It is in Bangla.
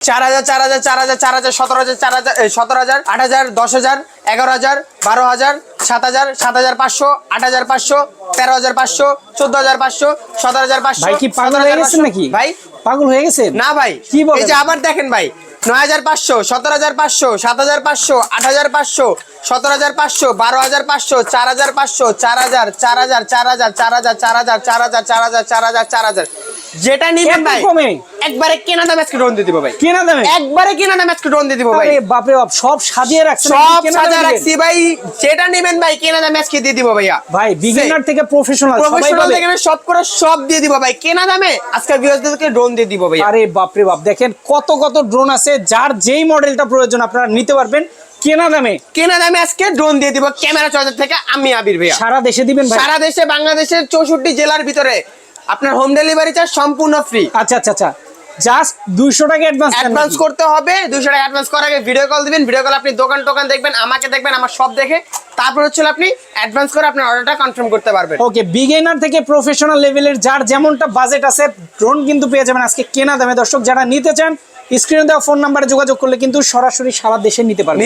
4000 4000 4000 4000 17000 4000 17000 8000 10000 11000 12000 7000 7500 8500 13500 14500 17500 ভাই কি পাগল হয়ে গেছেন নাকি ভাই পাগল হয়ে গেছেন না ভাই কি বলেন এই যে আবার দেখেন ভাই 9500 17500 7500 8500 17500 12500 4500 4000 4000 4000 4000 4000 4000 4000 4000 4000 যেটা নিবেন ভাই একবারে কেনা দামে আজকে ড্রোন দিয়ে দিব ভাই কেনা দামে একবারে কেনা দামে আজকে ড্রোন দিয়ে দিব ভাই আরে বাপ রে বাপ সব সাজিয়ে রাখছেন সব সাজিয়ে রাখছি ভাই যেটা নিবেন ভাই কেনা দামে আজকে দিয়ে দিব ভাইয়া ভাই বিগিনার থেকে প্রফেশনাল সবাই প্রফেশনাল পাবে থেকে সব করে সব দিয়ে দিব ভাই কেনা দামে আজকে ভিউয়ারদেরকে ড্রোন দিয়ে দিব ভাই আরে বাপ রে বাপ দেখেন কত কত ড্রোন আছে যার যেই মডেলটা প্রয়োজন আপনারা নিতে পারবেন কেনা দামে আজকে ড্রোন দিয়ে দিব ক্যামেরা চার্জার থেকে আমি আবির ভাইয়া সারা দেশে দিবেন ভাই সারা দেশে বাংলাদেশের 64 জেলার ভিতরে আপনার হোম ডেলিভারি চার্জ সম্পূর্ণ ফ্রি আচ্ছা আচ্ছা আচ্ছা জাস্ট 200 টাকা অ্যাডভান্স করতে হবে 200 টাকা অ্যাডভান্স করার আগে ভিডিও কল দিবেন ভিডিও কল আপনি দোকান দেখবেন আমাকে দেখবেন আমার সব দেখে তারপর হচ্ছে আপনি অ্যাডভান্স করে আপনার অর্ডারটা কনফার্ম করতে পারবেন ওকে বিগিনার থেকে প্রফেশনাল লেভেলের যার যেমনটা বাজেট আছে ড্রোন কিন্তু পেয়ে যাবেন আজকে কেনা দামে দর্শক যারা নিতে চান স্ক্রিনে দেওয়া ফোন নাম্বারে যোগাযোগ করলে কিন্তু সরাসরি সারা দেশে নিতে পারবেন